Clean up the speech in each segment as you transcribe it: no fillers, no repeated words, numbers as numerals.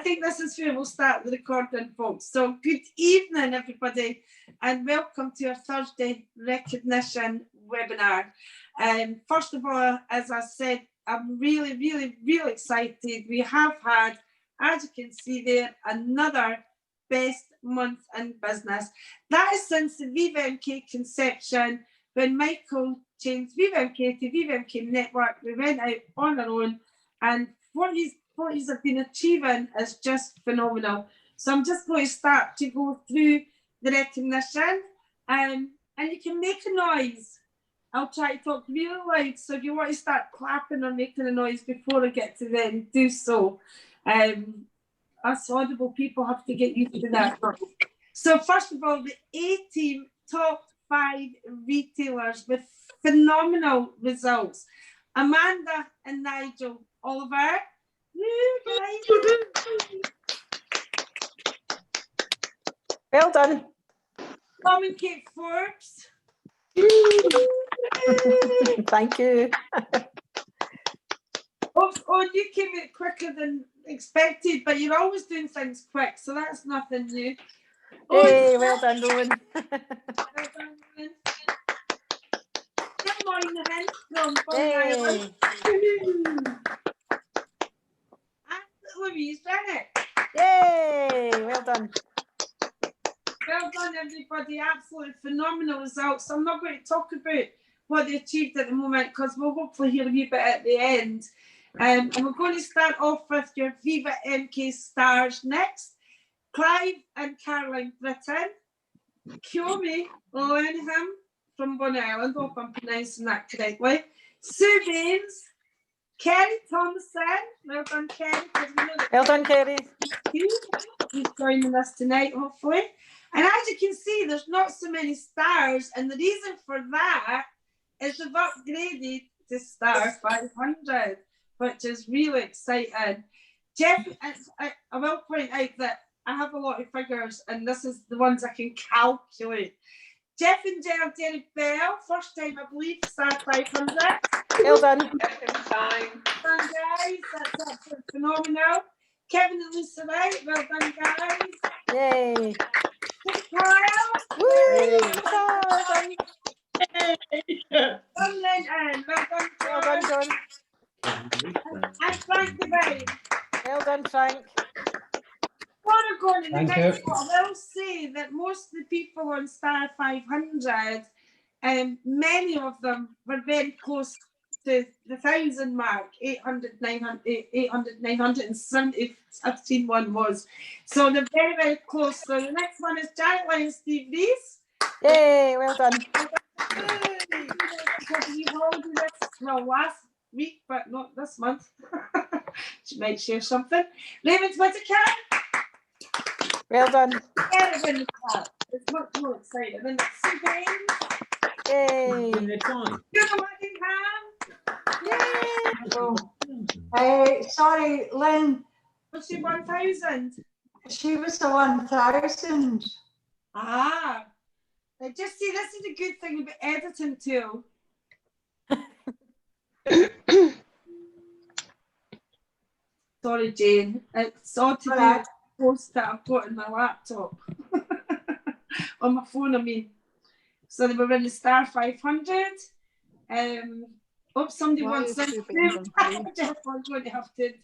think this is where we'll start the recording, folks. So good evening, everybody, and welcome to our Thursday recognition webinar. First of all, as I said, I'm really excited. We have had, as you can see there, another best month in business. That is since the Viva MK conception, when Michael changed Viva MK to Viva MK Network. We went out on our own, and what he's been achieving is just phenomenal. So I'm just going to start to go through the recognition, and you can make a noise. I'll try to talk really loud, so if you want to start clapping or making a noise before I get to them, do so. Us audible people have to get used to that. So first of all, the A-team top 5 retailers with phenomenal results. Amanda and Nigel Oliver. Well done. Tom and Kate Forbes. Thank you. Oh, you came out quicker than expected, but you're always doing things quick, so that's nothing new. Hey, well done, Rowan. Good morning from Hey. and Louise Bennett. Yay, well done. Well done, everybody. Absolutely phenomenal results. I'm not going to talk about what they achieved at the moment because we'll hopefully hear a wee bit at the end. And we're going to start off with your Viva MK stars next. Clive and Caroline Britton. Kyomi Lenham from Bonny Island. I hope I'm pronouncing that correctly. Sue Baines. Kerry Thompson. Well done, Kerry. Well done, Kerry. He's joining us tonight, hopefully. And as you can see, there's not so many stars, and the reason for that is they've upgraded to star 500, which is really exciting. Jeff, I will point out that I have a lot of figures, and this is the ones I can calculate. Jeff and Derek Bell, first time I believe, star 500. Well done. Second time. Well done, guys. That's absolutely phenomenal. Kevin and Lisa Wright, well done, guys. Yay. Kyle. Woo. Well done. Well done, John. And Frank Devine. Well done, Frank. What are going in the next one? I will say that most of the people on Star 500, many of them were very close to the 1,000 mark, 800, 970, I've seen one was. So they're very close. So the next one is Janet Lyon Steve Rees. Yay, well done. Well, last week, but not this month. She might share something. Raymond Whittaker. Well done. It's much more exciting. And Sue Baines. Yay. Sorry, Lynn. Was she 1,000? She was the 1,000. Ah. Now just see, this is a good thing about editing too. Sorry, Jane. It's all to do with the post that I've got in my laptop. On my phone, I mean. So they were in the star 500. Somebody wants something. I'm going to have to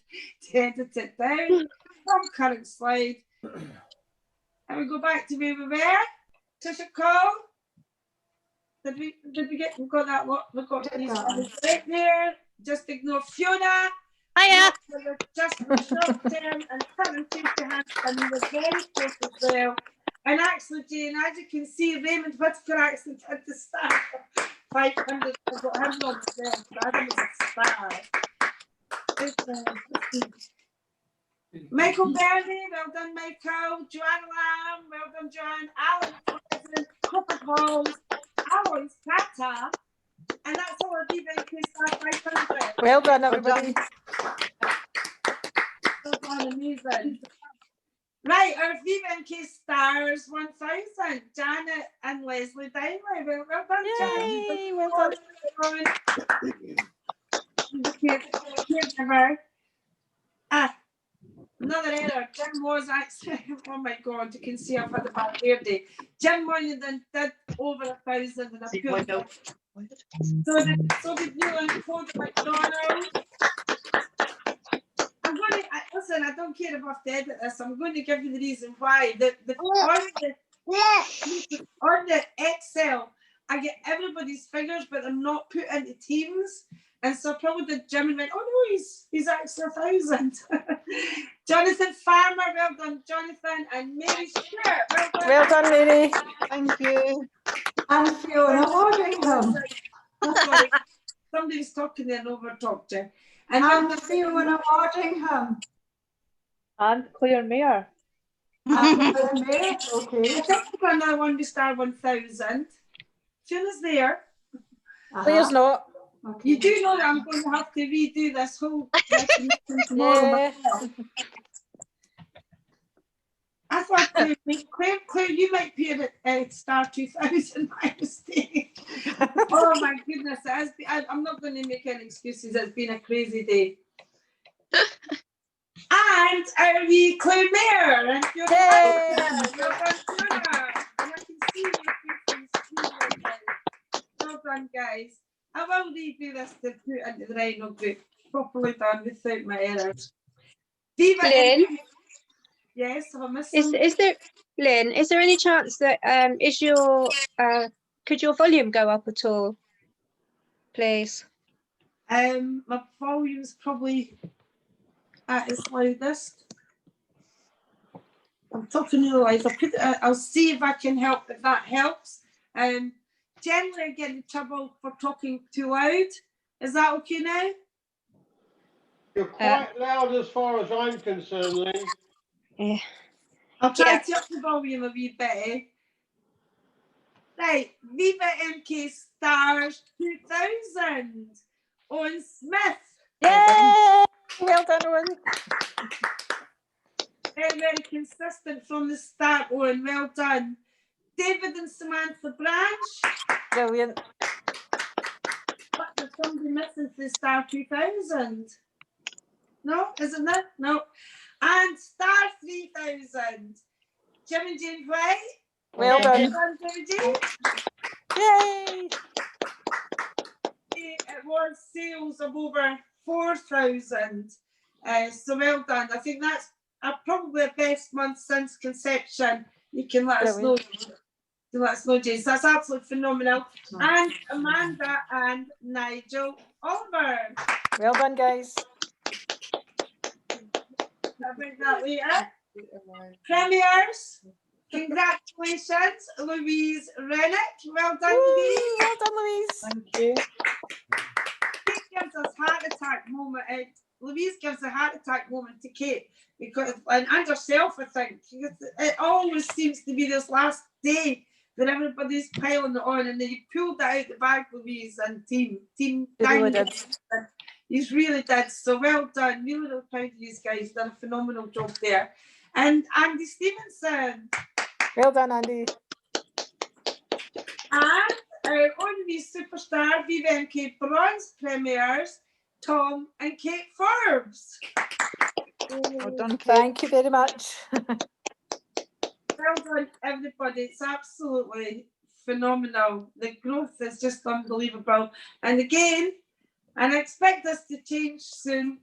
edit it down. From current slide. And we go back to where we were. Tisha Cole. Did we get, we got that lot, we got these right there. Just ignore Fiona. Hiya. Just for short term and current future hands, and we were very close as well. And actually, Jane, as you can see, Raymond Whittaker actually did the star 500. I got him on there, so I think it's a star. Michael Bernie, well done, Michael. Joanne Lamb, well done, Joanne. Alan President, Copper Halls, Alan's Tata, and that's all our Viva MK star 500. Well done, everybody. Well done, amazing. Right, our Viva MK stars 1,000. Janet and Leslie Dingley. Well done, Janet. Yay, well done. Another error. Jim was actually, oh my God, you can see I've had a bad hair day. Jim Moynihan did over 1,000 and I put so did Newland Code McDonald. I'm going to, listen, I don't care if I have to edit this. I'm going to give you the reason why. On the Excel, I get everybody's figures, but they're not put into teams. And so I probably did Jim and went, oh no, he's actually 1,000. Jonathan Farmer, well done, Jonathan. And Mary Stewart, well done. Well done, Mary. Thank you. And Fiona Waddingham. Sorry, somebody was talking there and over talked you. And well And done, Fiona Waddingham. And Claire Mayer. And the mayor, okay. I think we're going to one star 1,000. Fiona's there. Claire's not. Okay. You do know that I'm going to have to redo this whole recognition tomorrow. Yeah. I thought Claire, you might be at star 2,000 by mistake. Oh my goodness, it has been, I'm not going to make any excuses. It's been a crazy day. And our wee Claire Mayer and Fiona. Yay! Well done, Fiona. And I can see you on the screen right now. Well done, guys. I will redo this to put into the Rhino group. Properly done without my errors. Viva Lynn? Yes, I missed some. Is there, Lynn, is there any chance that could your volume go up at all, please? My volume's probably at its loudest. I'm talking otherwise. I'll see if I can help, if that helps. Generally I get in trouble for talking too loud. Is that okay now? You're quite loud as far as I'm concerned, Lynn. Yeah. I'll try Yeah. to up the volume a wee bit. Right, Viva MK Stars 2000. Owen Smith. Yay! Well done, Owen. Very, very consistent from the start, Owen. Well done. David and Samantha Branch. Brilliant. But there's somebody missing for the Star 2000. No, isn't there? No. And Star 3000. Jim and Jane White. Well done. Jim and Jane. Yay! It was sales of over 4,000. So well done. I think that's probably the best month since conception. You can let us know. You let us know, James. That's absolutely phenomenal. And Amanda and Nigel Oliver. Well done, guys. I'll bring that later. Premiers. Congratulations, Louise Rennick. Well done, Louise. Woo, well done, Louise. Thank you. Kate gives us heart attack moment. Louise gives a heart attack moment to Kate because, and herself, I think. It always seems to be this last day that everybody's piling it on, and then you pulled that out the bag, Louise, and team. You really thank did. you. You really did. So well done. Really, really proud of you guys. Done a phenomenal job there. And Andy Stevenson. Well done, Andy. And our honorary superstar Viva MK Bronze Premiers, Tom and Kate Forbes. Well done, Kate. Thank you very much. Well done, everybody. It's absolutely phenomenal. The growth is just unbelievable. And again, and I expect this to change soon,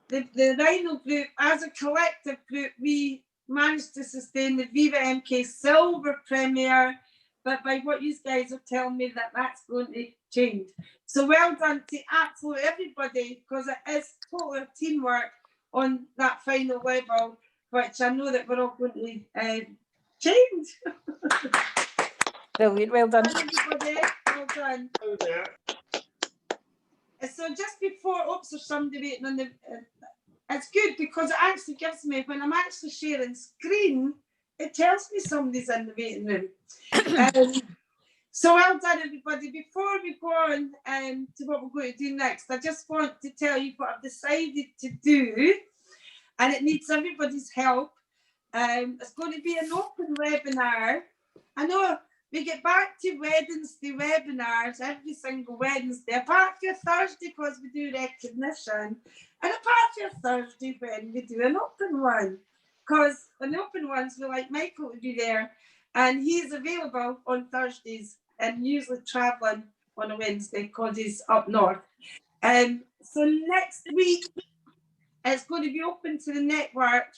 the Rhino group, as a collective group, we managed to sustain the Viva MK Silver Premier, but by what you guys are telling me that's going to change. So well done to absolutely everybody, because it is total teamwork on that final level, which I know that we're all going to change. Brilliant. Well done. Everybody, well done. Oh, there. So just before, oops, there's somebody waiting on the, it's good because it actually gives me, when I'm actually sharing screen, it tells me somebody's in the waiting room. So well done, everybody. Before we go on to what we're going to do next, I just want to tell you what I've decided to do, and it needs everybody's help. It's going to be an open webinar. I know we get back to Wednesday webinars every single Wednesday, apart from Thursday because we do recognition, and apart from Thursday when we do an open one, because an open ones we like Michael to be there, and he's available on Thursdays and usually travelling on a Wednesday because he's up north. So next week it's going to be open to the network.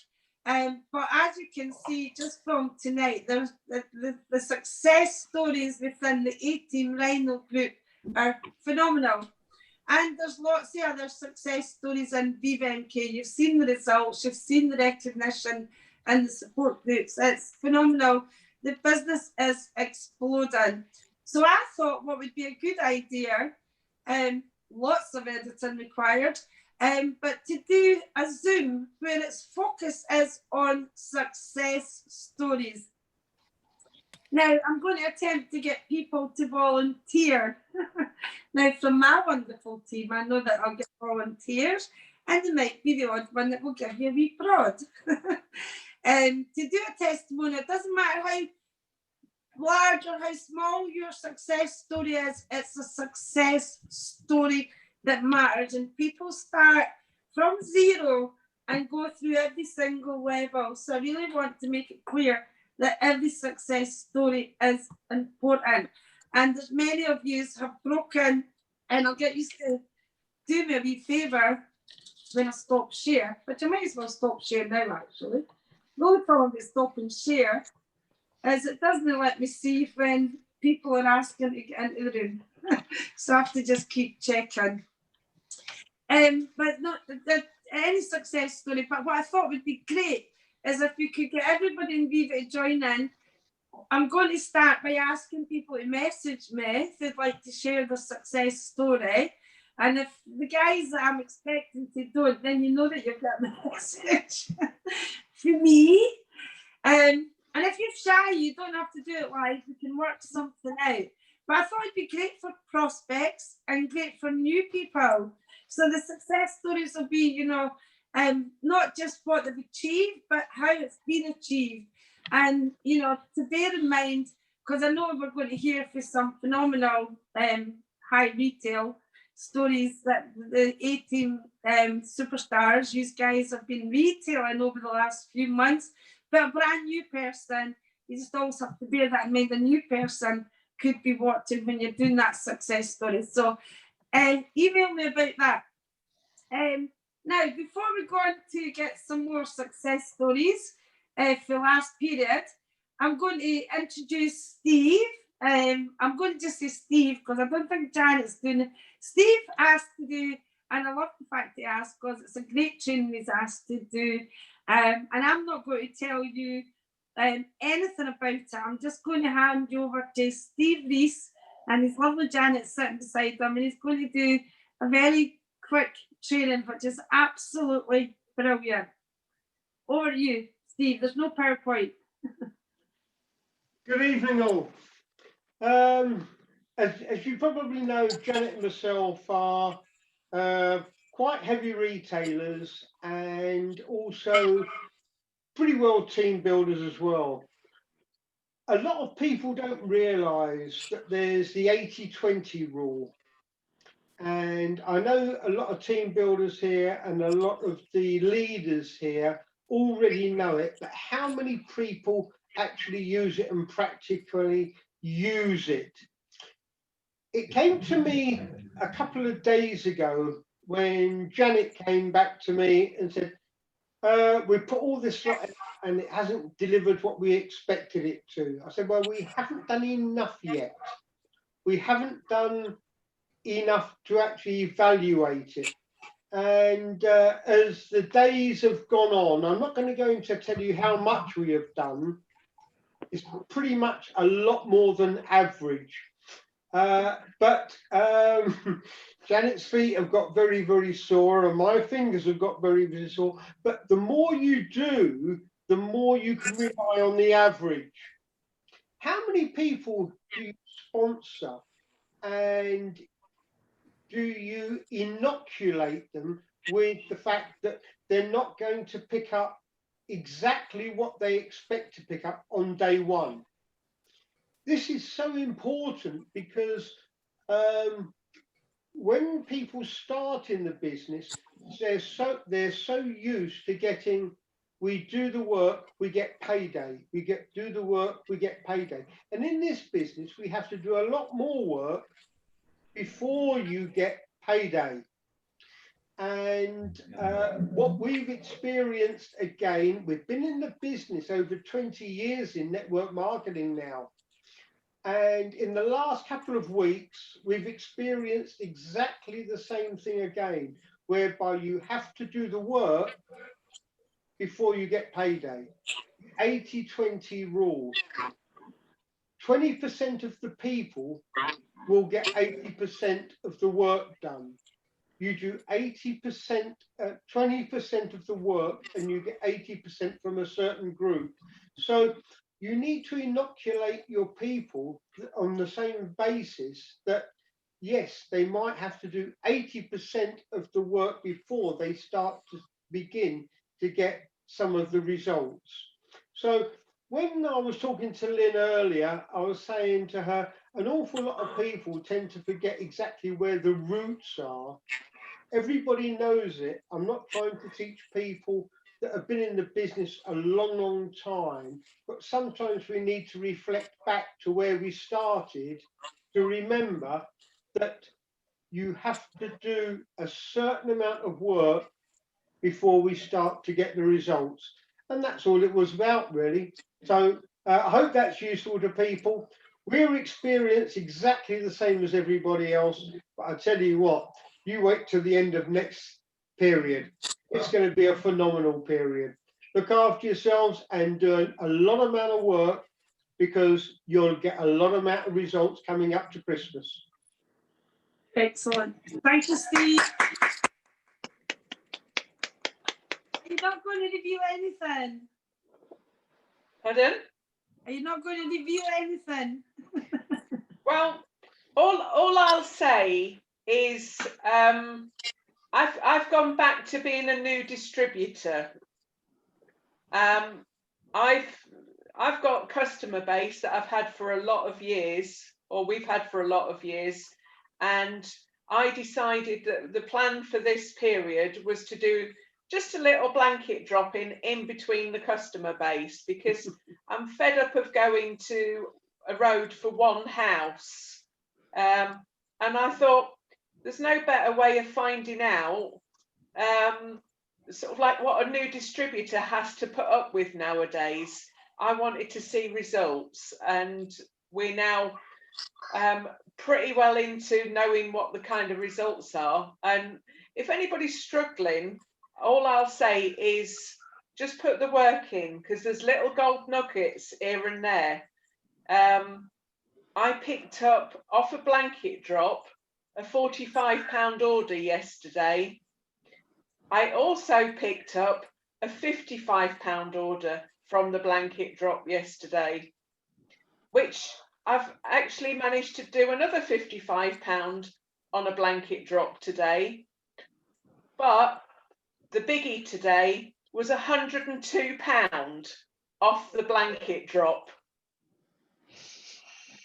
But as you can see just from tonight, there's the success stories within the A-Team Rhino group are phenomenal. And there's lots of other success stories in Viva MK. You've seen the results, you've seen the recognition and the support groups. It's phenomenal. The business is exploding. So I thought what would be a good idea, lots of editing required, but to do a Zoom where its focus is on success stories. Now, I'm going to attempt to get people to volunteer. Now, from my wonderful team, I know that I'll get volunteers, and there might be the odd one that will give you a wee prod. To do a testimonial, it doesn't matter how large or how small your success story is, it's a success story that matters, and people start from zero and go through every single level. So I really want to make it clear that every success story is important, and as many of you have broken, and I'll get you to do me a wee favour when I stop share, which I might as well stop share now actually. The only problem with stop and share is it doesn't let me see when people are asking to get into the room. So I have to just keep checking. But not any success story, but what I thought would be great is if you could get everybody in Viva to join in. I'm going to start by asking people to message me if they'd like to share their success story. And if the guys that I'm expecting to don't, then you know that you've got a message for me. And if you're shy, you don't have to do it live. We can work something out. But I thought it'd be great for prospects and great for new people. So the success stories will be, you know, not just what they've achieved, but how it's been achieved. And, you know, to bear in mind, because I know we're going to hear for some phenomenal high retail stories that the A-Team superstars, you guys have been retailing over the last few months. But a brand new person, you just always have to bear that in mind. A new person could be watching when you're doing that success story. So email me about that. Now, before we go on to get some more success stories for the last period, I'm going to introduce Steve. I'm going to just say Steve because I don't think Janet's doing it. Steve asked to do, and I love the fact he asked because it's a great training he's asked to do. And I'm not going to tell you anything about it. I'm just going to hand you over to Steve Reese and his lovely Janet sitting beside him, and he's going to do a very quick training, which is absolutely brilliant. Over to you, Steve. There's no PowerPoint. Good evening, all. As you probably know, Janet and myself are quite heavy retailers and also pretty well team builders as well. A lot of people don't realise that there's the 80-20 rule. And I know a lot of team builders here and a lot of the leaders here already know it, but how many people actually use it and practically use it? It came to me a couple of days ago when Janet came back to me and said, we put all this lot and it hasn't delivered what we expected it to. I said, well, we haven't done enough yet. We haven't done enough to actually evaluate it. And as the days have gone on, I'm not going to go into tell you how much we have done. It's pretty much a lot more than average. But Janet's feet have got very, very sore and my fingers have got very, very sore. But the more you do, the more you can rely on the average. How many people do you sponsor and do you inoculate them with the fact that they're not going to pick up exactly what they expect to pick up on day one? this is so important because when people start in the business, they're so used to getting, we do the work, we get payday. Do the work, we get payday. And in this business, we have to do a lot more work before you get payday. And what we've experienced again, we've been in the business over 20 years in network marketing now. And in the last couple of weeks, we've experienced exactly the same thing again, whereby you have to do the work before you get payday. 80-20 rule. 20% of the people will get 80% of the work done. You do 80%, 20% of the work, and you get 80% from a certain group. So you need to inoculate your people on the same basis that, yes, they might have to do 80% of the work before they start to begin to get some of the results. So when I was talking to Lynn earlier, I was saying to her, an awful lot of people tend to forget exactly where the roots are. Everybody knows it. I'm not trying to teach people that have been in the business a long, long time, but sometimes we need to reflect back to where we started to remember that you have to do a certain amount of work before we start to get the results. And that's all it was about, really. So I hope that's useful to people. We're experiencing exactly the same as everybody else, but I tell you what, you wait till the end of next period. It's going to be a phenomenal period. Look after yourselves and do a lot amount of work, because you'll get a lot amount of results coming up to Christmas. Excellent. Thank you, Steve. You're not going to review anything. Pardon? Are you not going to review anything? Well, all I'll say is I've gone back to being a new distributor. I've got customer base that I've had for a lot of years, or we've had for a lot of years, and I decided that the plan for this period was to do just a little blanket drop in between the customer base, because I'm fed up of going to a road for one house. And I thought there's no better way of finding out sort of like what a new distributor has to put up with nowadays. I wanted to see results, and we're now pretty well into knowing what the kind of results are. And if anybody's struggling, all I'll say is just put the work in, because there's little gold nuggets here and there. I picked up off a blanket drop a £45 order yesterday. I also picked up a £55 order from the blanket drop yesterday, which I've actually managed to do another £55 on a blanket drop today. But the biggie today was £102 off the blanket drop.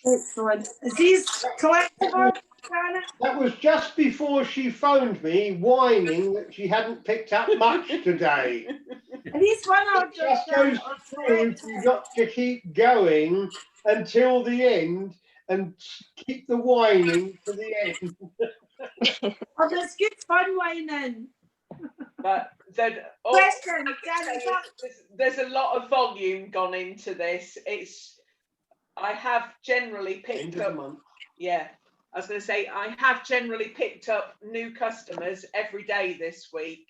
Excellent. Is these collectible, Janet? That was just before she phoned me whining that she hadn't picked up much today. Are these one It orders? just goes to prove you've got to keep going until the end and keep the whining to the end. Oh, there's good fun whining. But Question, Janet, there's a lot of volume gone into this. I have generally End picked of the up, month. yeah, I was going to say, I have generally picked up new customers every day this week.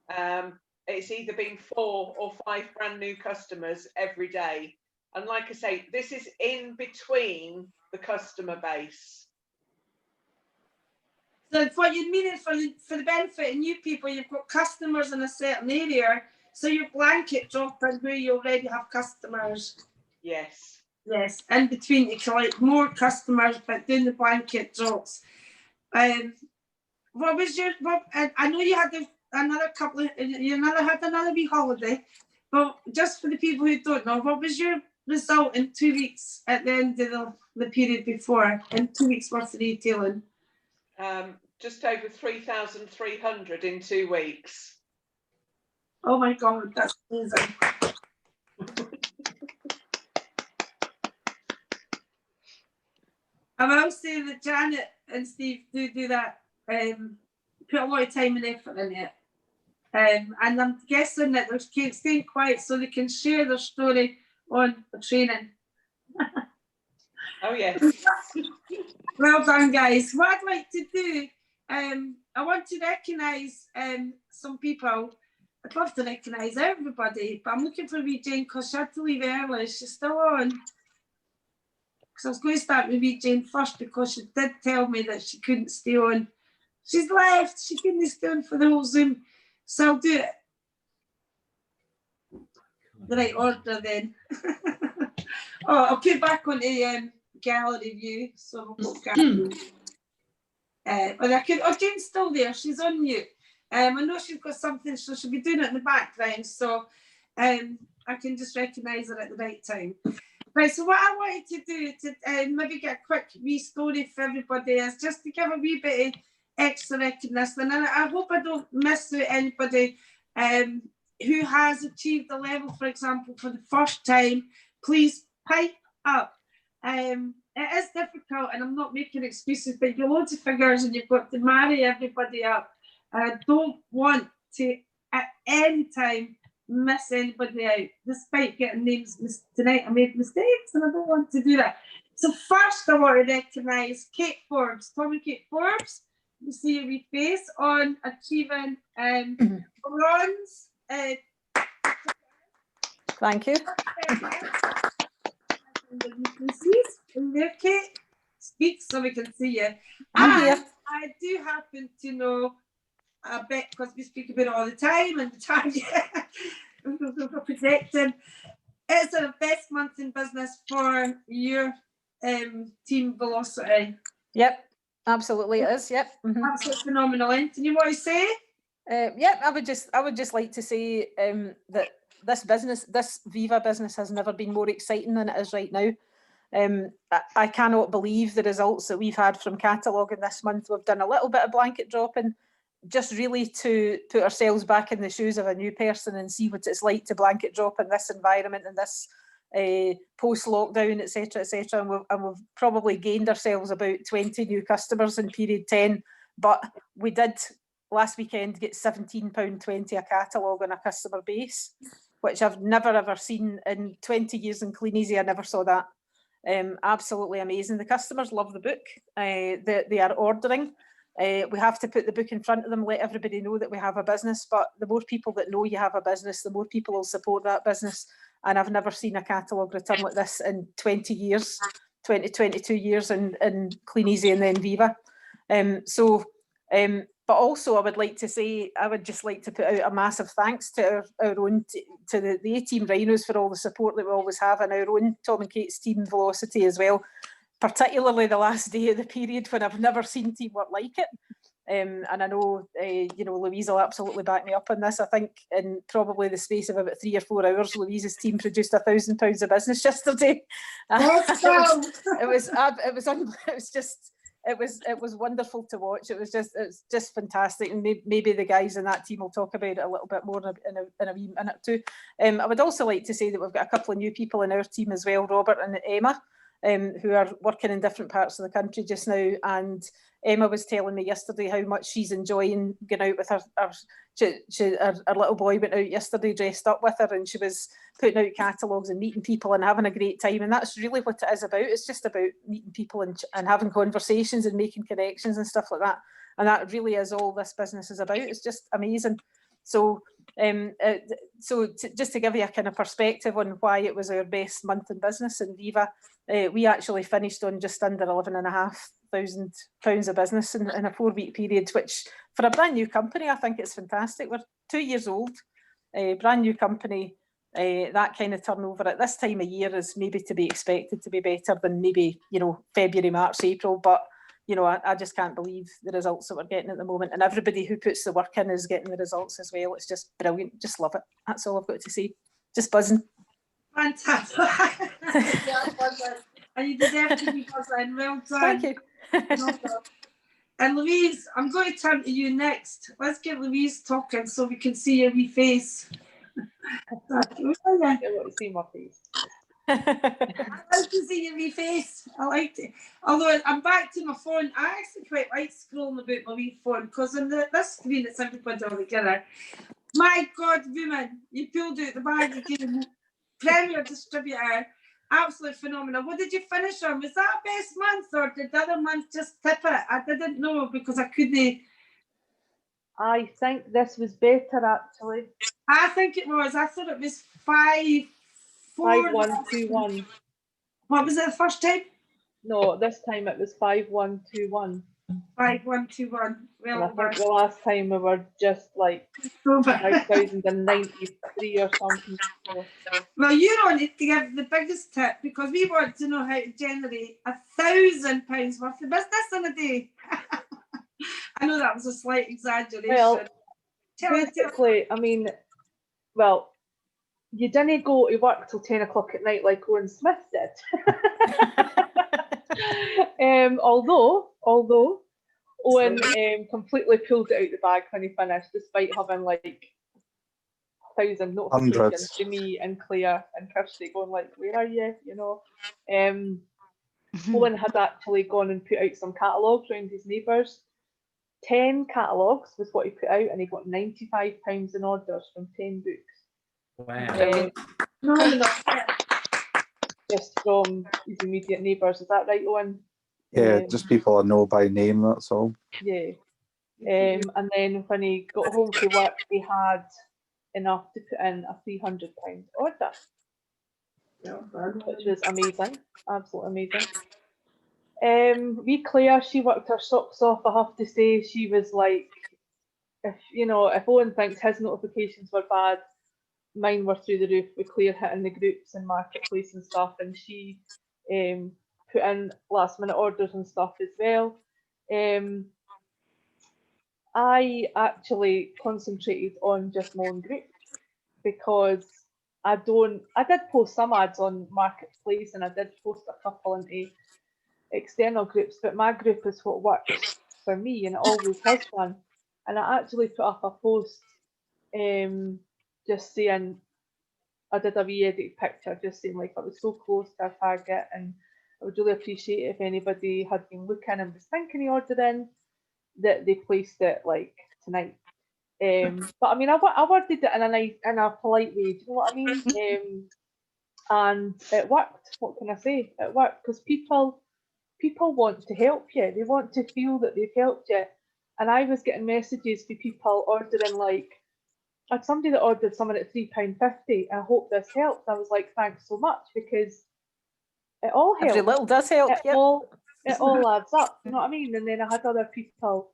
It's either been 4 or 5 brand new customers every day. And like I say, this is in between the customer base. so what you mean is for the benefit of new people, you've got customers in a certain area, so you're blanket dropping where you already have customers. Yes. Yes, in between you collect more customers, but doing the blanket drops. What was your? I know you had another couple of, you had another wee holiday, but just for the people who don't know, what was your result in 2 weeks at the end of the period before, and 2 weeks worth of retailing? Just over 3,300 in 2 weeks. Oh my God, that's amazing. I will say that Janet and Steve do that, put a lot of time and effort in it. And I'm guessing that they're staying quiet so they can share their story on the training. Oh yes. Well done, guys. What I'd like to do, I want to recognise some people. I'd love to recognise everybody, but I'm looking for wee Jane because she had to leave early. She's still on. Because I was going to start with wee Jane first because she did tell me that she couldn't stay on. She's left. She couldn't stay on for the whole Zoom. So I'll do it. The right order then. Oh, I'll put back on the gallery view. So we'll look at but I could, oh, Jane's still there. She's on mute. I know she's got something, so she'll be doing it in the background. So I can just recognise her at the right time. Right, so what I wanted to do to maybe get a quick wee story for everybody is just to give a wee bit of extra recognition. And I hope I don't miss out anybody who has achieved a level, for example, for the first time. Please pipe up. It is difficult, and I'm not making excuses, but you've got loads of figures and you've got to marry everybody up. I don't want to, at any time, miss anybody out, despite getting names tonight. I made mistakes and I don't want to do that. So first I want to recognise Kate Forbes, Tom and Kate Forbes. You see your wee face on achieving bronze. Thank you. You can see in there, Kate. Speak so we can see you. I'm here. And I do happen to know a bit because we speak about it all the time, and the time we're projecting. It's the best month in business for your team Velocity. Yep, absolutely it is. Yep. Absolutely phenomenal. Anything you want to say? Yep, I would just like to say that this Viva business has never been more exciting than it is right now. I cannot believe the results that we've had from cataloguing this month. We've done a little bit of blanket dropping, just really to put ourselves back in the shoes of a new person and see what it's like to blanket drop in this environment and this post-lockdown, etc., and we've probably gained ourselves about 20 new customers in period 10, but we did last weekend get £17.20 a catalogue on a customer base, which I've never ever seen in 20 years in Clean Easy. I never saw that. Absolutely amazing. The customers love the book. They are ordering. We have to put the book in front of them, let everybody know that we have a business, but the more people that know you have a business, the more people will support that business. And I've never seen a catalogue return like this in 20 years, 22 years in Clean Easy and then Viva. But also I would like to say, I would just like to put out a massive thanks to our own, to the A-Team Rhinos for all the support that we always have, and our own Tom and Kate's team Velocity as well, particularly the last day of the period when I've never seen teamwork like it. And I know, Louise will absolutely back me up on this. I think in probably the space of about 3 or 4 hours, Louise's team produced £1,000 of business yesterday. It was wonderful to watch. It was just fantastic, and maybe the guys in that team will talk about it a little bit more in a wee minute too. I would also like to say that we've got a couple of new people in our team as well, Robert and Emma, who are working in different parts of the country just now. And Emma was telling me yesterday how much she's enjoying going out with her little boy went out yesterday dressed up with her, and she was putting out catalogues and meeting people and having a great time. And that's really what it is about. It's just about meeting people and having conversations and making connections and stuff like that. And that really is all this business is about. It's just amazing. So just to give you a kind of perspective on why it was our best month in business in Viva, we actually finished on just under £11,500 of business in a 4-week period, which for a brand new company, I think it's fantastic. We're 2 years old, brand new company. That kind of turnover at this time of year is maybe to be expected to be better than maybe, February, March, April. But, I just can't believe the results that we're getting at the moment. And everybody who puts the work in is getting the results as well. It's just brilliant. Just love it. That's all I've got to say. Just buzzing. Fantastic. Yeah, buzzing. And you deserve to be buzzing. Well done. Thank you. Well done. And Louise, I'm going to turn to you next. Let's get Louise talking so we can see your wee face. Thank you. I want to see my face. I like to see your wee face. I liked it. Although I'm back to my phone, I actually quite like scrolling about my wee phone because on this screen it's everybody all together. My God, woman, you pulled out the bag again. Premier distributor, absolutely phenomenal. What did you finish on? Was that best month or did the other month just tip it? I didn't know because I couldn't. I think this was better actually. I think it was. I thought it was 5-4. 5-1-2-1. What was it the first time? No, this time it was 5-1-2-1. 5-1-2-1. And I Well, think the last time we were just like over. 5,093 or something. So, Well, you don't need to give the biggest tip because we want to know how to generate £1,000 worth of business in a day. I know that was a slight exaggeration. well, Tell us. basically, I mean, well, you didn't go to work till 10 o'clock at night like Owen Smith did. Although Owen completely pulled it out the bag when he finished, despite having like 1,000 notifications Hundreds. to me and Claire and Kirsty going like, where are you? You know, Owen had actually gone and put out some catalogues around his neighbours. 10 catalogues was what he put out, and he got £95 in orders from 10 books. Wow. Just from his immediate neighbours. Is that right, Owen? Yeah, just people I know by name, that's all. Yeah. And then when he got home from work, he had enough to put in a £300 order, which was amazing, absolutely amazing. Wee Claire, she worked her socks off. I have to say, she was like, if Owen thinks his notifications were bad, mine were through the roof with Claire hitting the groups and marketplace and stuff, and she put in last minute orders and stuff as well. I actually concentrated on just my own group because I did post some ads on marketplace and I did post a couple into external groups, but my group is what works for me and it always has done. And I actually put up a post just saying, I did a wee edit picture just saying like I was so close to our target and I would really appreciate if anybody had been looking and was thinking of ordering that they placed it like tonight. But I mean, I worded it in a polite way, do you know what I mean? And it worked. What can I say? It worked because people want to help you. They want to feel that they've helped you. And I was getting messages from people ordering like, I had somebody that ordered something at £3.50. I hope this helps. I was like, thanks so much, because it all helps. Every little does help. It Yep. all adds up, you know what I mean? And then I had other people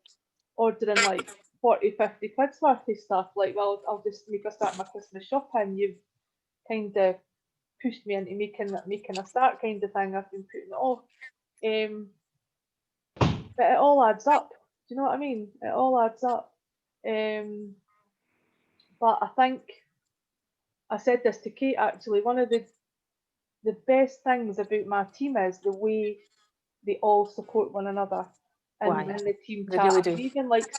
ordering like 40, 50 quid's worth of stuff. Like, well, I'll just make a start my Christmas shopping. You've kind of pushed me into making a start kind of thing. I've been putting it off. But it all adds up. Do you know what I mean? It all adds up. But I think I said this to Kate actually. One of the best things about my team is the way they all support one another in the team They chat. really do. Even like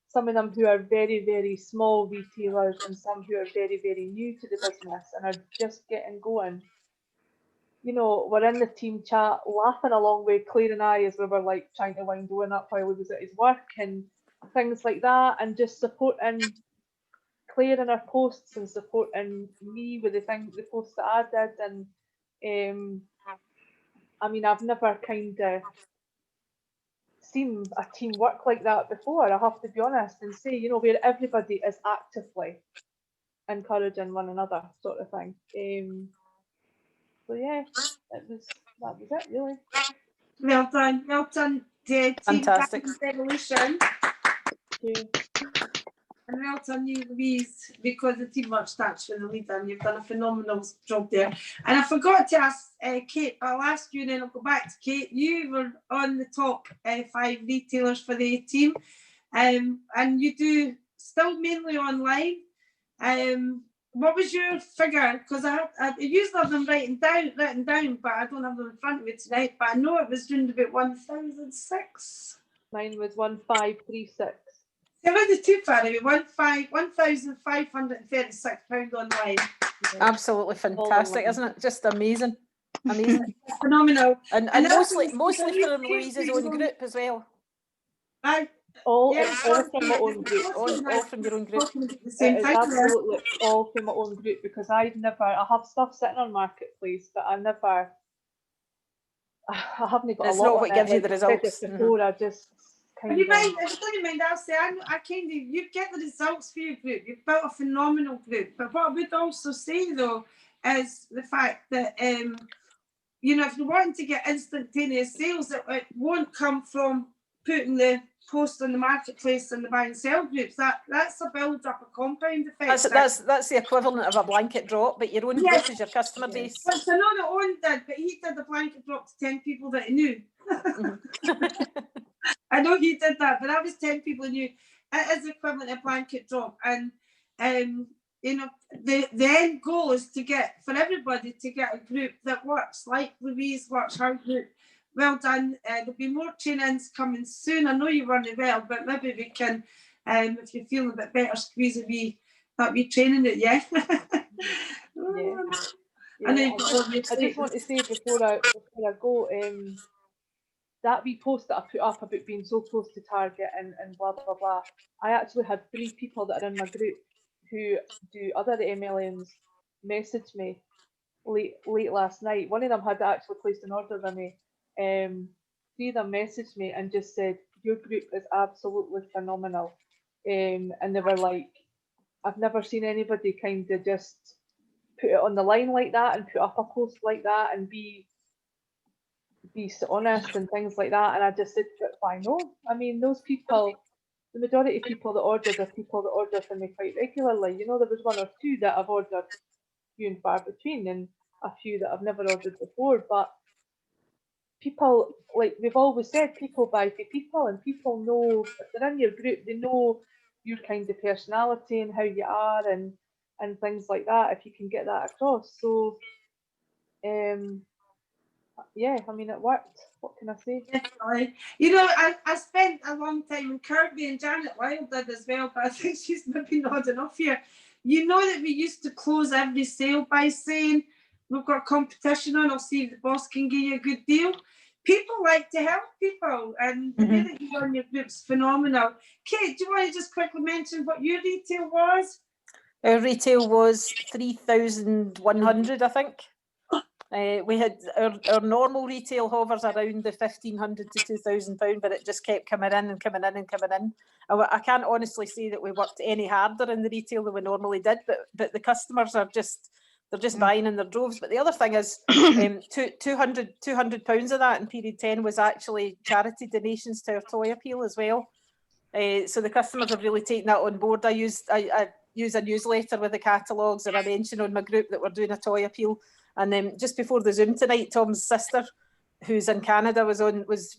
some of them who are very, very small retailers and some who are very, very new to the business and are just getting going. You know, we're in the team chat laughing along with Claire and I as we were like trying to wind Owen up while he was at his work and things like that, and just supporting Claire in her posts and supporting me with the posts that I did. And I mean, I've never kind of seen a team work like that before, I have to be honest and say, you know, where everybody is actively encouraging one another sort of thing. So yeah, that was it really. Well done, Team Fantastic. Revolution. Thank you. And well done you, Louise, because the teamwork starts with the leader and you've done a phenomenal job there. And I forgot to ask Kate, I'll ask you and then I'll go back to Kate. You were on the top 5 retailers for the team, and you do still mainly online. what was your figure? Because I usually have them written down, but I don't have them in front of me tonight. But I know it was round about 1,006. Mine was 1536. It wasn't too far away. £1,536 online. Absolutely fantastic, isn't it? Just amazing. Amazing. Phenomenal. And And mostly that's- from Louise's own group as well. All, Yeah, it's all from my own group. All from your own group. the same It is thing. absolutely all from my own group, because I have stuff sitting on Marketplace, but I haven't got It's a lot not on what it, gives you like the I said results. this before, I just kind If you of, mind, if you don't mind, I'll say I kind of you get the results for your group. You've built a phenomenal group. But what I would also say though is the fact that you know, if you're wanting to get instantaneous sales, it won't come from putting the post on the Marketplace and the buy and sell groups. That's a build up, a compound effect. That's the equivalent of a blanket drop, but your own Yes. group is your customer base. But so no, the Owen did, but he did the blanket drop to 10 people that he knew. I know he did that, but that was 10 people he knew. It is equivalent to a blanket drop. And you know, the end goal is to get, for everybody to get a group that works, like Louise works, her group. Well done. There'll be more trainings coming soon. I know you run it well, but maybe we can, if you feel a bit better, squeeze that wee training it, yeah? yeah. I know Yeah, you've got your I just want to say before I go, that wee post that I put up about being so close to target and blah blah blah. I actually had 3 people that are in my group who do other MLMs message me late last night. One of them had actually placed an order with me. 3 of them messaged me and just said, your group is absolutely phenomenal. And they were like, I've never seen anybody kind of just put it on the line like that and put up a post like that and be honest and things like that. And I just said, why no? I mean, those people, the majority of people that ordered are people that order from me quite regularly. You know, there was 1 or 2 that I've ordered few and far between, and a few that I've never ordered before. But people, like we've always said, people buy for people, and people know if they're in your group, they know your kind of personality and how you are and things like that, if you can get that across. So yeah, I mean, it worked. What can I say? Definitely. You know, I spent a long time in Kirby, and Janet Wild did as well, but I think she's maybe nodding off here. You know that we used to close every sale by saying, we've got competition on, I'll see if the boss can give you a good deal. People like to help people, and the way that you run your group's phenomenal. Kate, do you want to just quickly mention what your retail was? Our retail was 3,100, I think. We had our normal retail hovers around the £1,500 to £2,000, but it just kept coming in and coming in and coming in. I can't honestly say that we worked any harder in the retail than we normally did, but the customers are just buying in their droves. But the other thing is, £200 of that in period 10 was actually charity donations to our toy appeal as well. So the customers have really taken that on board. I use a newsletter with the catalogues, and I mentioned on my group that we're doing a toy appeal. And just before the Zoom tonight, Tom's sister, who's in Canada, was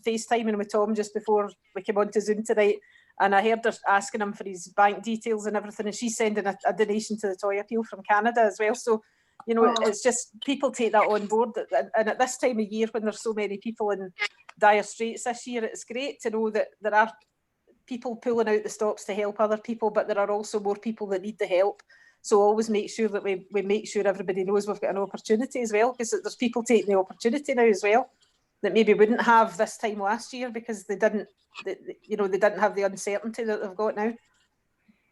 FaceTiming with Tom just before we came on to Zoom tonight. And I heard her asking him for his bank details and everything. And she's sending a donation to the toy appeal from Canada as well. So, you know, it's just people take that on board. And at this time of year, when there's so many people in dire straits this year, it's great to know that there are people pulling out the stops to help other people, but there are also more people that need the help. So always make sure that we make sure everybody knows we've got an opportunity as well, because there's people taking the opportunity now as well that maybe wouldn't have this time last year because they didn't have the uncertainty that they've got now.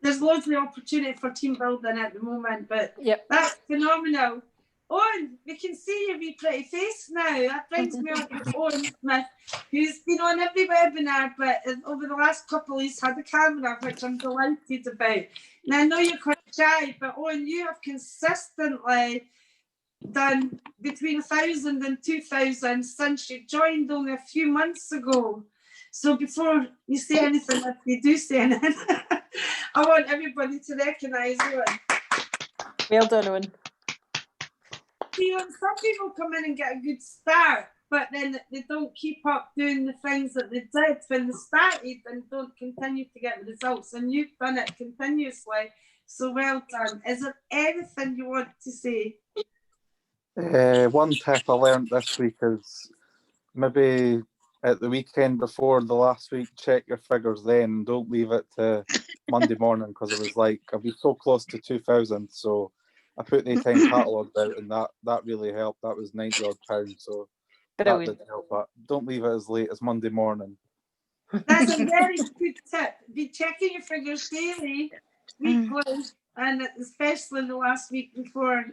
There's loads of opportunity for team building at the moment, but that's phenomenal. Owen, we can see your wee pretty face now. That brings me on to Owen Smith, who's been on every webinar, but over the last couple he's had a camera, which I'm delighted about. And I know you're quite shy, but Owen, you have consistently done between 1,000 and 2,000 since you joined only a few months ago. So before you say anything, if you do say anything, I want everybody to recognise Owen. Well done, Owen. See, some people come in and get a good start, but then they don't keep up doing the things that they did when they started and don't continue to get the results. And you've done it continuously. So well done. Is there anything you want to say? One tip I learned this week is maybe at the weekend before the last week, check your figures then. Don't leave it to Monday morning, because it was like, I'll be so close to 2,000. So I put the 10 catalogues out, and that really helped. That was £90 odd. So that Brilliant. did help. But don't leave it as late as Monday morning. That's a very good tip. Be checking your figures daily, weekly, and especially in the last week before,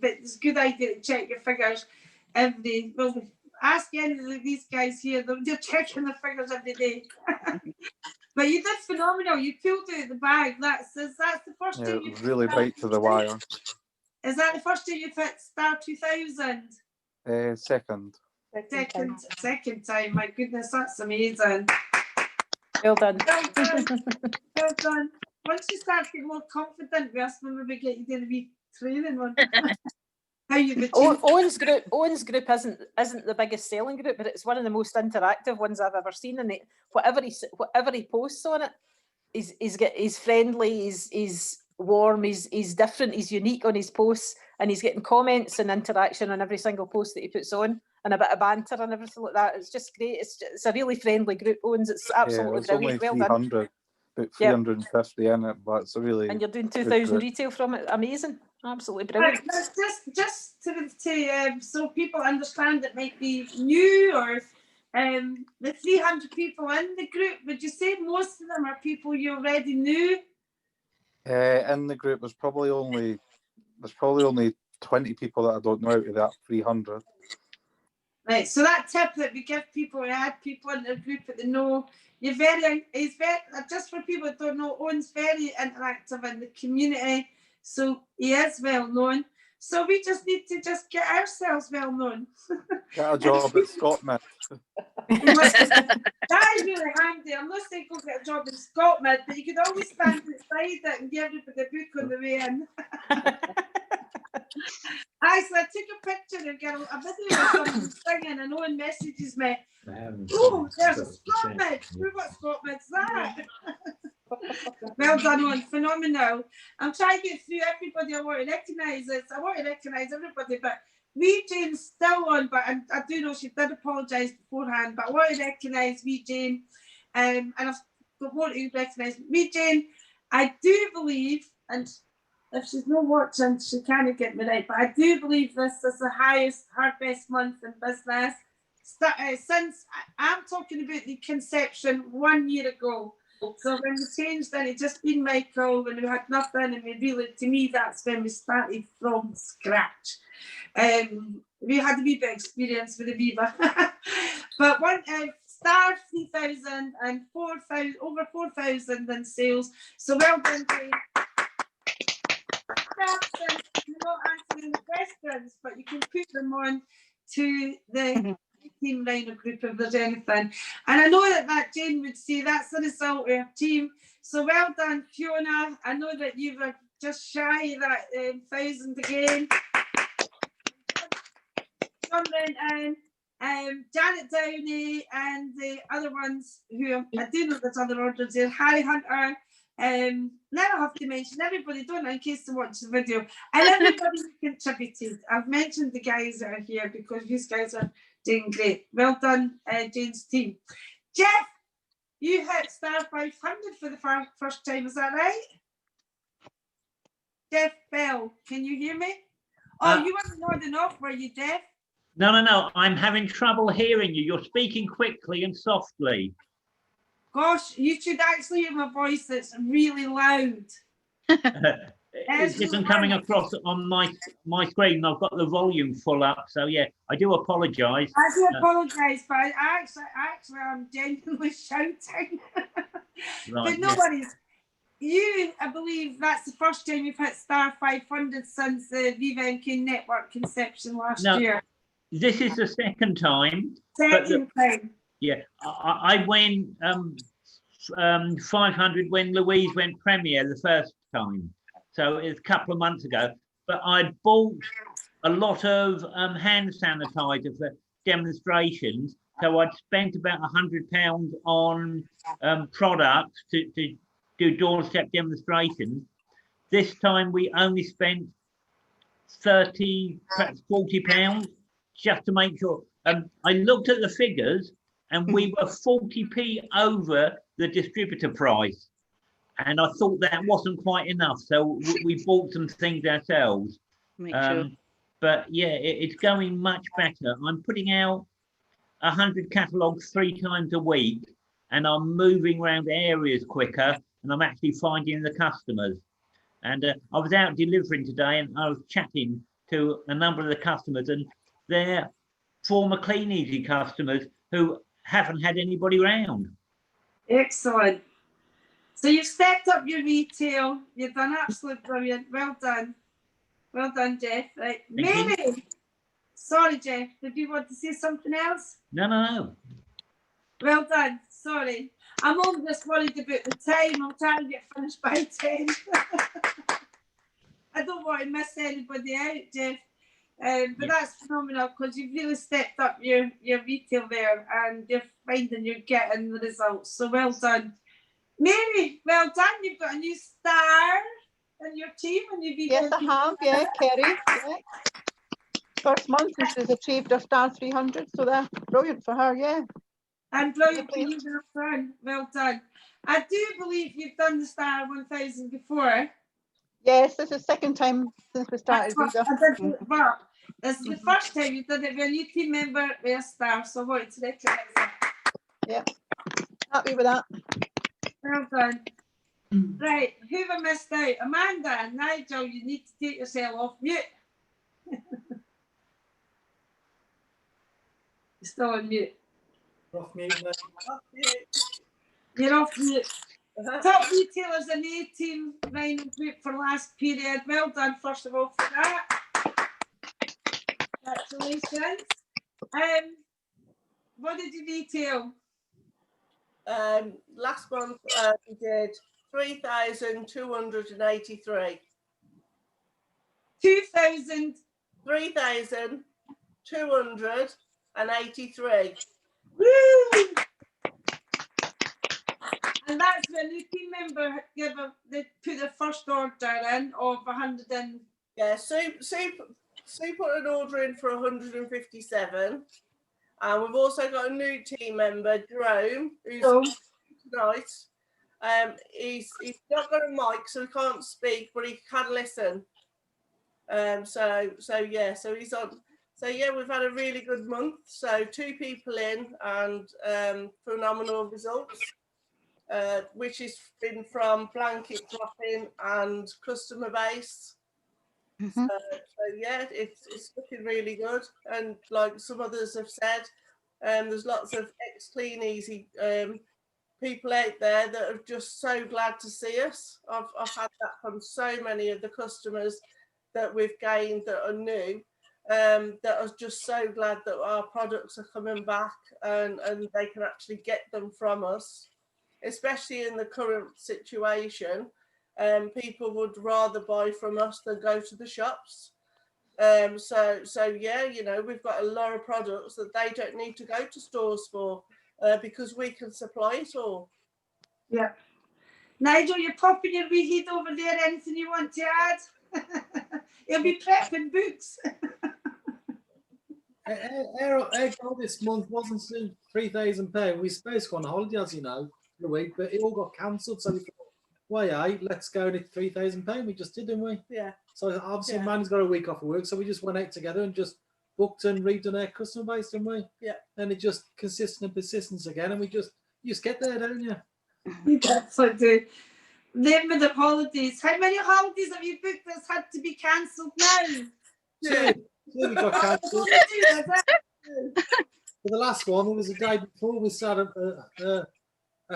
but it's a good idea to check your figures every. Well, ask any of these guys here, they're checking the figures every day. But you did phenomenal. You pulled out the bag. That's the first Yeah, time it you've was really bite to the wire. Is that the first time you've hit star 2000? Second. Second time. My goodness, that's amazing. Well done. Well done. Well done. Once you start getting more confident with us, when we get you doing a wee training one. How you've achieved. Owen's group isn't the biggest selling group, but it's one of the most interactive ones I've ever seen. And whatever he posts on it, he's friendly, he's warm, he's different, he's unique on his posts, and he's getting comments and interaction on every single post that he puts on, and a bit of banter and everything like that. It's just great. It's a really friendly group, Owens. It's absolutely it's only brilliant. Well done. 300, about 350 in it, but it's a really. And you're doing good 2,000 group. Retail from it. Amazing. Absolutely brilliant. Just to so people understand that might be new, or the 300 people in the group, would you say most of them are people you already knew? In the group, there's probably only 20 people that I don't know out of that 300. Right, so that tip that we give people, we add people in the group that they know. He's very, just for people that don't know, Owen's very interactive in the community, so he is well known. So we just need to just get ourselves well known. Get a job at Scotland. That is really handy. I'm not saying go get a job in Scotland, but you could always stand beside it and give everybody a book on the way in. Actually, I took a picture and got a video of someone singing, and Owen messages me, oh, there's a Scotland. What Scotland's that? Well done, Owen. Phenomenal. I'm trying to get through everybody I want to recognise. I want to recognise everybody, but Wee Jane's still on, but I do know she did apologise beforehand, but I want to recognise Wee Jane, and I want to recognise Wee Jane. I do believe, and if she's not watching, she can't get me right, but I do believe this is her best month in business. Since I'm talking about the conception 1 year ago. So when we changed, then it just been Michael, when we had nothing, and we really, to me, that's when we started from scratch. We had a wee bit of experience with the Viva, but one star 3,000 and 4,000, over 4,000 in sales. So well done, Dave. You're not answering the questions, but you can put them on to the Team Rhino group if there's anything. And I know that Jane would say that's the result of her team. So well done, Fiona. I know that you were just shy of that 1,000 again. Janet Downey and the other ones who I do know there's other orders there. Harry Hunter. Now I have to mention everybody, don't I, in case they watch the video, and everybody who contributed. I've mentioned the guys that are here because these guys are doing great. Well done, Jane's team. Jeff, you hit star 500 for the first time, is that right? Jeff Bell, can you hear me? Oh, you weren't nodding off, were you, Jeff? No, I'm having trouble hearing you. You're speaking quickly and softly. Gosh, you should actually hear my voice, that's really loud. It isn't coming across on my screen. I've got the volume full up, so yeah, I do apologise. I do apologise, but I actually I'm genuinely shouting. Right, but no worries. You, I believe that's the first time you've hit star 500 since the Viva MK network conception last year. This is the second time. Second time. Yeah, I went 500 when Louise went Premier the first time. So it's a couple of months ago. But I bought a lot of hand sanitizer for demonstrations. So I'd spent about £100 on products to do doorstep demonstrations. This time we only spent 30, perhaps £40, just to make sure. I looked at the figures, and we were 40p over the distributor price, and I thought that wasn't quite enough, so we bought some things ourselves. Make sure. But yeah, it's going much better. I'm putting out 100 catalogues 3 times a week, and I'm moving around areas quicker, and I'm actually finding the customers. And I was out delivering today, and I was chatting to a number of the customers, and they're former Clean Easy customers who haven't had anybody round. Excellent. So you've stepped up your retail. You've done absolutely brilliant. Well done. Well done, Jeff. Right. Thank you. Mary. Sorry, Jeff. Did you want to say something else? No. Well done. Sorry. I'm only just worried about the time. I'm trying to get finished by 10. I don't want to miss anybody out, Jeff. But that's phenomenal, because you've really stepped up your retail there, and you're finding you're getting the results. So well done. Mary, well done. You've got a new star in your team. And you've Yes, I have, yeah, Kerry. Yeah. First month and she's achieved her star 300, so that's brilliant for her, yeah. And brilliant for you, friend. Well done. I do believe you've done the star 1000 before. Yes, this is the second time since we started. That's what I did, but this is the first time you've done it with a new team member with a star, so I wanted to recognise it. Yeah, happy with that. Well done. Right, who have I missed out? Amanda and Nigel, you need to take yourself off mute. You're still on mute. Off mute now. You're off mute. Top retailers in the A-team Rhino Group for last period. Well done, first of all, for that. Congratulations. What did you retail? Last month we did 3,283. 2,000. 3,283. Woo! And that's when the team member they put the first order in of 100 and... Yeah, Sue put an order in for 157. And we've also got a new team member, Jerome, who's tonight. He's not got a mic, so he can't speak, but he can listen. So he's on. So yeah, we've had a really good month. So 2 people in, and phenomenal results, which has been from blanket dropping and customer base. So yeah, it's looking really good. And like some others have said, there's lots of ex-Clean Easy people out there that are just so glad to see us. I've had that from so many of the customers that we've gained that are new, that are just so glad that our products are coming back and they can actually get them from us, especially in the current situation. People would rather buy from us than go to the shops. So yeah, you know, we've got a lot of products that they don't need to go to stores for, because we can supply it all. Yeah. Nigel, you're popping your wee head over there. Anything you want to add? You'll be prepping books. Our goal this month wasn't £3,000. We were supposed to go on holiday, as you know, for a week, but it all got cancelled. So we thought, well, let's go and hit £3,000. We just did, didn't we? Yeah. So obviously, Man's got a week off of work, so we just went out together and just booked and redone our customer base, didn't we? Yeah. And it just consistent and persistence again, and you just get there, don't you? That's what I do. Then with the holidays, how many holidays have you booked that's had to be cancelled now? Two we got cancelled. For the last one, it was the day before we started a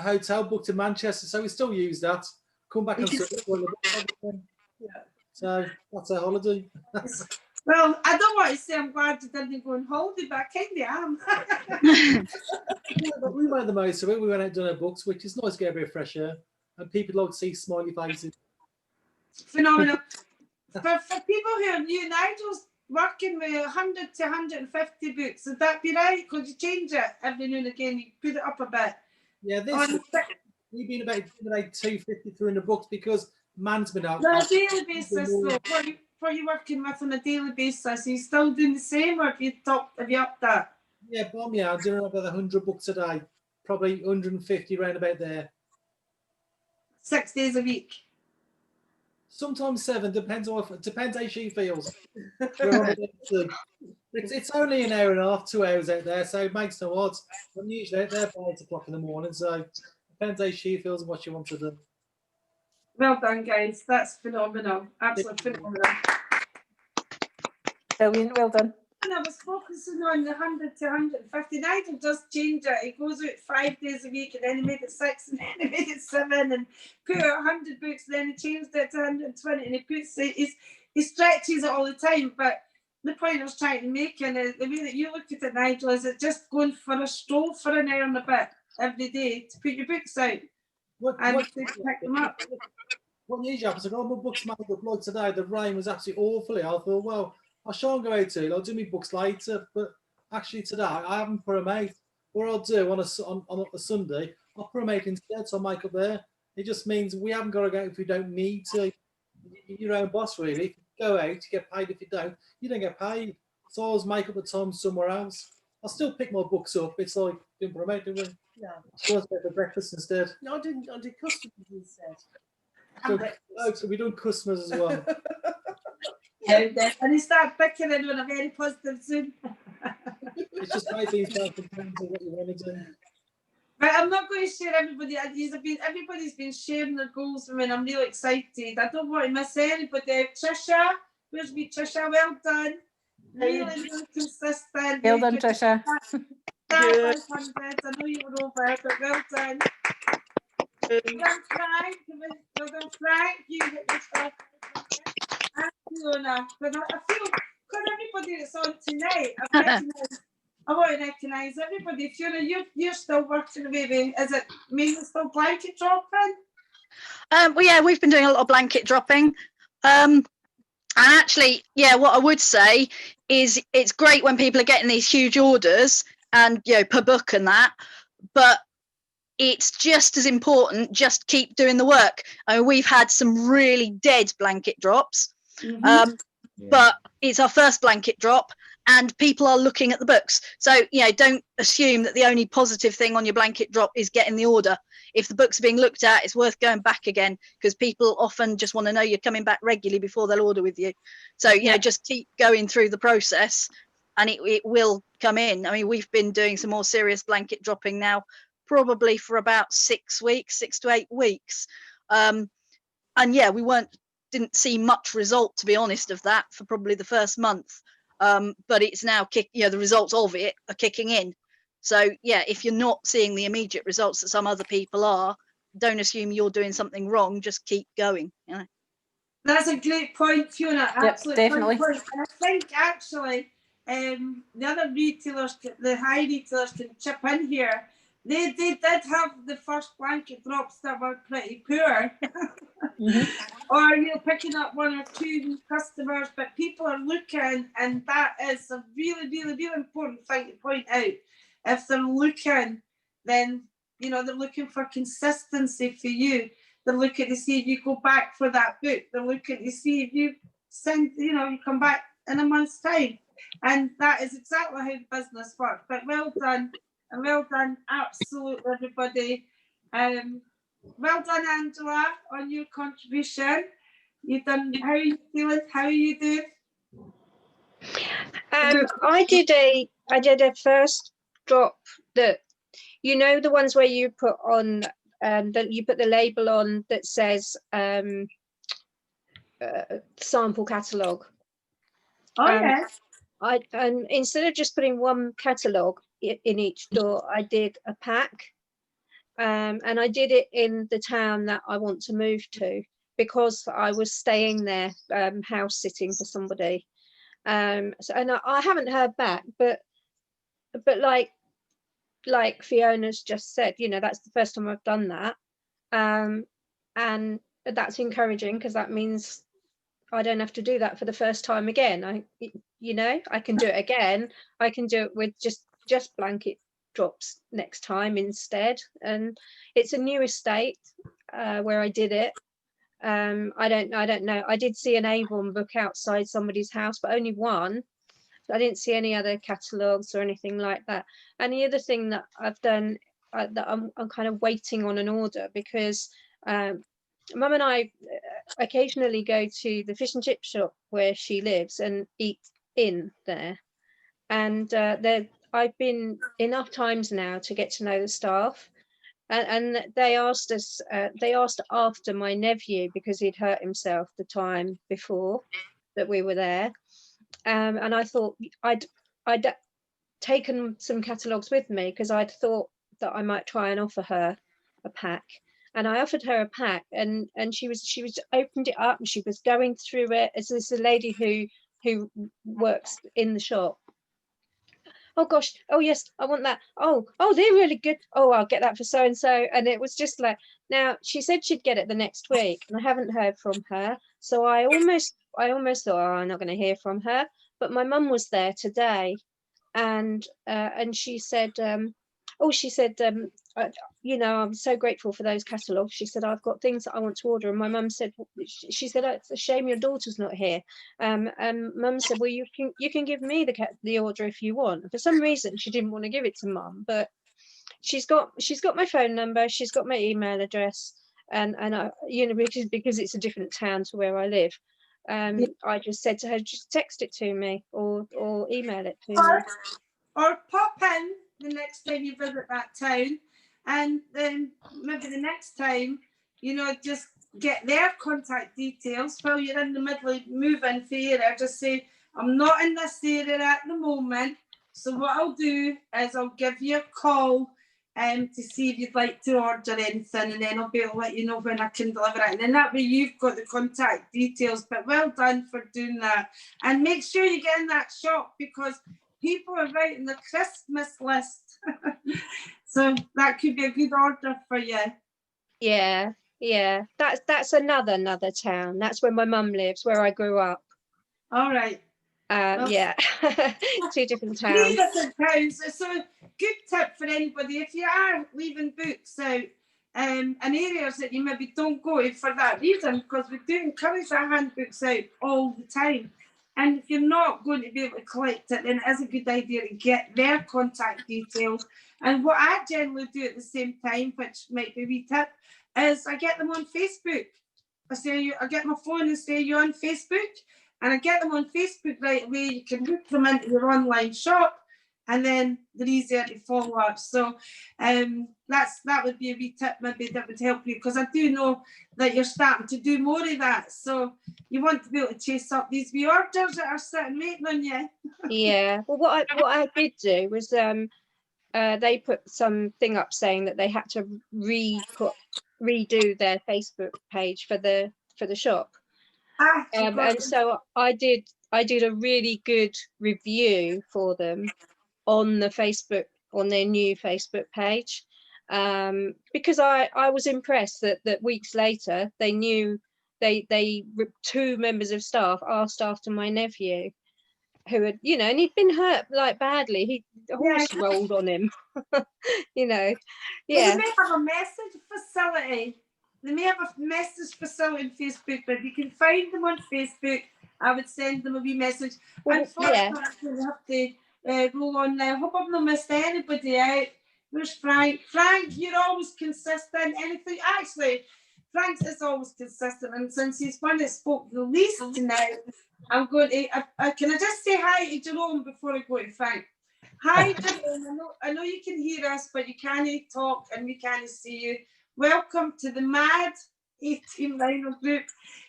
hotel booked in Manchester, so we still use that. Come back and so that's a holiday. Well, I don't want to say I'm glad you didn't go on holiday, but I kind of am. Yeah, but we made the most of it. We went out and done our books, which is nice to get a bit of fresh air, and people like to see smiley faces. Phenomenal. for people who are new, Nigel's working with 100 to 150 books. Would that be right? Could you change it every now and again? You put it up a bit. Yeah, we've been about 250 through in the books because man's been out. On a daily basis, though, what are you working with on a daily basis? Are you still doing the same, or have you upped that? Yeah, bomb, yeah, I'm doing about 100 books a day, probably 150 round about there. 6 days a week. Sometimes 7, depends how she feels. It's only an hour and a half, 2 hours out there, so it makes no odds. I'm usually out there by 8 o'clock in the morning, so depends how she feels and what she wants to do. Well done, guys. That's phenomenal. Absolutely phenomenal. Brilliant, well done. And I was focusing on the 100 to 150. Nigel just changed it. He goes out 5 days a week, and then he made it 6, and then he made it 7, and put out 100 books. And then he changed it to 120, and he stretches it all the time. But the point I was trying to make, and the way that you look at it, Nigel, is it just going for a stroll for an hour and a bit every day to put your books out and to pick them up. What news happens? I got my books made up like today. The rain was absolutely awful. I thought, well, I shan't go out till I'll do my books later. But actually today I haven't put them out. What I'll do on a Sunday, I'll put them out instead, so I'll make up there. It just means we haven't got to go if we don't need to. You're your own boss, really. If you go out, you get paid. If you don't get paid. So I always make up the time somewhere else. I'll still pick my books up. It's like, didn't put them out, did we? No. So let's go for breakfast instead. No, I did customers instead. So we done customers as well. And he started picking it on a very positive soon. It's just making yourself content of what you want to do. But I'm not going to share everybody. Everybody's been sharing their goals with me, and I'm really excited. I don't want to miss anybody. Trisha, where's me, Trisha? Well done. Really consistent. Well done, Trisha. I know you were over, but well done. Well done, Frank. Well done, Frank. You hit yourself. And Fiona. Because I feel, because everybody that's on tonight, I want to recognise everybody. Fiona, you're still working away. Is it mainly still blanket dropping? Well, yeah, we've been doing a lot of blanket dropping. And actually, yeah, what I would say is it's great when people are getting these huge orders and, you know, per book and that, but it's just as important, just keep doing the work. I mean, we've had some really dead blanket drops, but it's our first blanket drop and people are looking at the books. So, you know, don't assume that the only positive thing on your blanket drop is getting the order. If the books are being looked at, it's worth going back again because people often just want to know you're coming back regularly before they'll order with you. So, you know, just keep going through the process and it will come in. I mean, we've been doing some more serious blanket dropping now, probably for about 6 weeks, 6 to 8 weeks. And yeah, didn't see much result, to be honest, of that for probably the first month. But it's now the results of it are kicking in. So yeah, if you're not seeing the immediate results that some other people are, don't assume you're doing something wrong, just keep going, you know. That's a great point, Fiona. Absolutely. Yep, definitely. Point. And I think actually the other retailers, the high retailers can chip in here. They did have the first blanket drops that were pretty poor. Or you're picking up 1 or 2 new customers, but people are looking, and that is a really, really, really important thing to point out. If they're looking, then, you know, they're looking for consistency for you. They're looking to see if you go back for that book. They're looking to see if you you come back in a month's time. And that is exactly how the business works. But well done. And well done, absolutely, everybody. Well done, Angela, on your contribution. You've done. How are you feeling? How are you doing? I did a first drop that, you know, the ones where you put on that you put the label on that says sample catalogue. Oh yeah. And instead of just putting one catalogue in each store, I did a pack, and I did it in the town that I want to move to because I was staying there, house sitting for somebody. And I haven't heard back, but like Fiona's just said, you know, that's the first time I've done that, and that's encouraging because that means I don't have to do that for the first time again. I can do it again. I can do it with just blanket drops next time instead. And it's a new estate where I did it. I don't know. I did see an Avon book outside somebody's house, but only one. I didn't see any other catalogues or anything like that. And the other thing that I've done, that I'm kind of waiting on an order, because Mum and I occasionally go to the fish and chip shop where she lives and eat in there. And I've been enough times now to get to know the staff. And they asked us, they asked after my nephew, because he'd hurt himself the time before that we were there. And I thought I'd taken some catalogues with me, because I'd thought that I might try and offer her a pack. And I offered her a pack, and she opened it up and she was going through it. It's this lady who works in the shop. Oh gosh, oh yes, I want that. Oh, they're really good. Oh, I'll get that for so and so. And it was just like, now she said she'd get it the next week, and I haven't heard from her. So I almost thought, oh, I'm not going to hear from her. But my mum was there today, and she said, you know, I'm so grateful for those catalogues. She said, I've got things that I want to order. And my mum said, she said, oh, it's a shame your daughter's not here. And Mum said, well, you can give me the order if you want. For some reason, she didn't want to give it to Mum, but she's got my phone number, she's got my email address, and I, you know, because it's a different town to where I live. I just said to her, just text it to me or email it to me. Or pop in the next time you visit that town, and then maybe the next time, you know, just get their contact details while you're in the middle of moving for area. Just say, I'm not in this area at the moment, so what I'll do is I'll give you a call to see if you'd like to order anything, and then I'll be able to let you know when I can deliver it. And then that way you've got the contact details. But well done for doing that. And make sure you get in that shop, because people are writing the Christmas list. So that could be a good order for you. Yeah. That's another town. That's where my mum lives, where I grew up. All right. Well, yeah. 2 different 3 towns. different towns. So good tip for anybody, if you are leaving books out in areas that you maybe don't go to for that reason, because we do encourage our handbooks out all the time. And if you're not going to be able to collect it, then it is a good idea to get their contact details. And what I generally do at the same time, which might be a wee tip, is I get them on Facebook. I get my phone and say, you're on Facebook? And I get them on Facebook right away. You can look them into your online shop, and then they're easier to follow up. So that would be a wee tip maybe that would help you, because I do know that you're starting to do more of that. So you want to be able to chase up these wee orders that are sitting waiting on you. Yeah. Well, what I did do was they put something up saying that they had to redo their Facebook page for the shop. And so I did a really good review for them on the Facebook, on their new Facebook page, because I was impressed that weeks later they knew they 2 members of staff asked after my nephew, who had, you know, and he'd been hurt like badly. A horse rolled on him. You know, yeah. They may have a message facility. They may have a message facility on Facebook, but if you can find them on Facebook, I would send them a wee message. Well, Unfortunately, we have to roll on now. Hope I've not missed anybody out. Where's Frank? Frank, you're always consistent. Anything? Actually, Frank is always consistent, and since he's one that spoke the least tonight, I'm going to. Can I just say hi to Jerome before I go to Frank? Hi, Jerome. I know you can hear us, but you can't talk and we can't see you. Welcome to the Mad 18 Rhino group.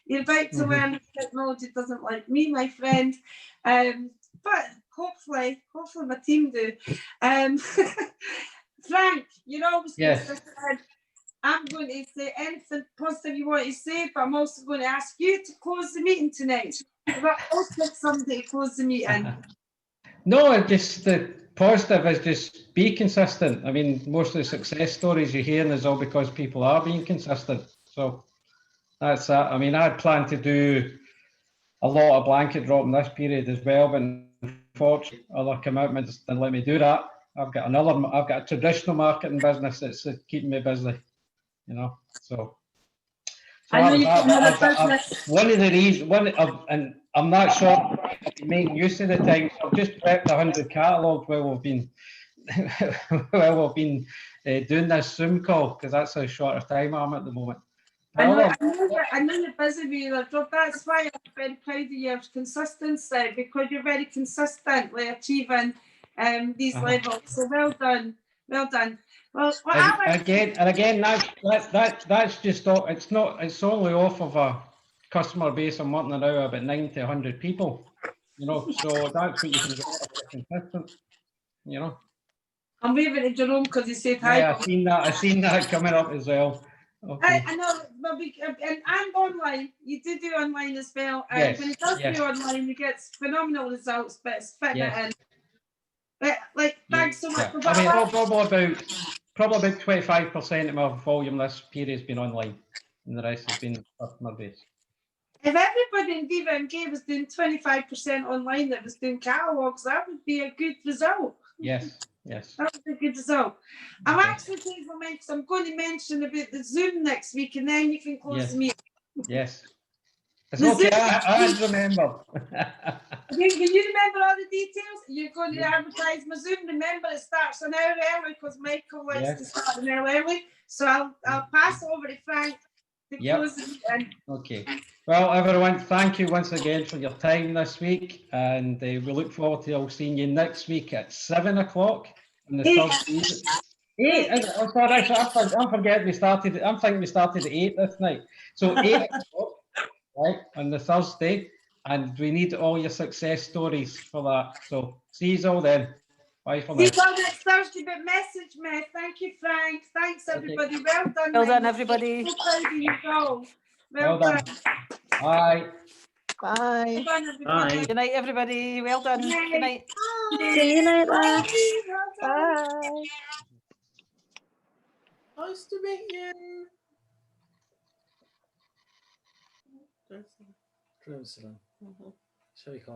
You're about to learn that technology doesn't like me, my friend. But hopefully my team do. Frank, you're always consistent. I'm going to say anything positive you want to say, but I'm also going to ask you to close the meeting tonight. But also somebody to close the meeting. No, just the positive is just be consistent. I mean, most of the success stories you're hearing is all because people are being consistent. So that's that. I mean, I had planned to do a lot of blanket dropping this period as well, but unfortunately, other commitments didn't let me do that. I've got a traditional marketing business that's keeping me busy, you know. So So I know you've got another business. one of the reasons, and I'm not sure making use of the time. So I've just prepped 100 catalogues while we've been doing this Zoom call, because that's how short of time I'm at the moment. I know However, you're busy with your job. That's why I'm very proud of your consistency, because you're very consistently achieving these levels. So well done, well done. Well, what I like again, that's just all. It's only off of a customer base I'm wanting now about 90 to 100 people. You know, so that's what you can get if you're consistent. You know. I'm waving to Jerome because he said hi. Yeah, I've seen that coming up as well. Okay. I know, but and online, you do online as well. And Yes, when it does yes. do online, you get phenomenal results, but it's fitting Yes. it in. But, like, thanks so much Yeah. for I mean, that. probably about 25% of my volume this period has been online, and the rest has been customer base. If everybody in Viva MK was doing 25% online that was doing catalogues, that would be a good result. Yes, yes. That would be a good result. I'm Okay. actually going to mention, I'm going to mention about the Zoom next week, and then you can close Yes. the meeting. Yes. It's The okay. Zoom I remember. Can you remember all the details? You're going to advertise my Zoom. Remember, it starts an hour early because Michael likes to Yes. start an hour early. So I'll pass it over to Frank to Yep. close the meeting. Okay. Well, everyone, thank you once again for your time this week, and we look forward to all seeing you next week at 7 o'clock on the Thursday. 8. Oh, sorry, I'm forgetting we started. I'm thinking we started at 8 this night. So 8 o'clock, right, on the Thursday, and we need all your success stories for that. So see you all then. Bye for now. See you all next Thursday, but message me. Thank you, Frank. Thanks, everybody. Well done. Well done, Michael. everybody. So proud of you all. Well done. Bye. Bye. Well done, everybody. Bye. Good night, everybody. Well done. Good night. See you later. Well done. Bye. Nice to meet you. Jerusalem. Shake on.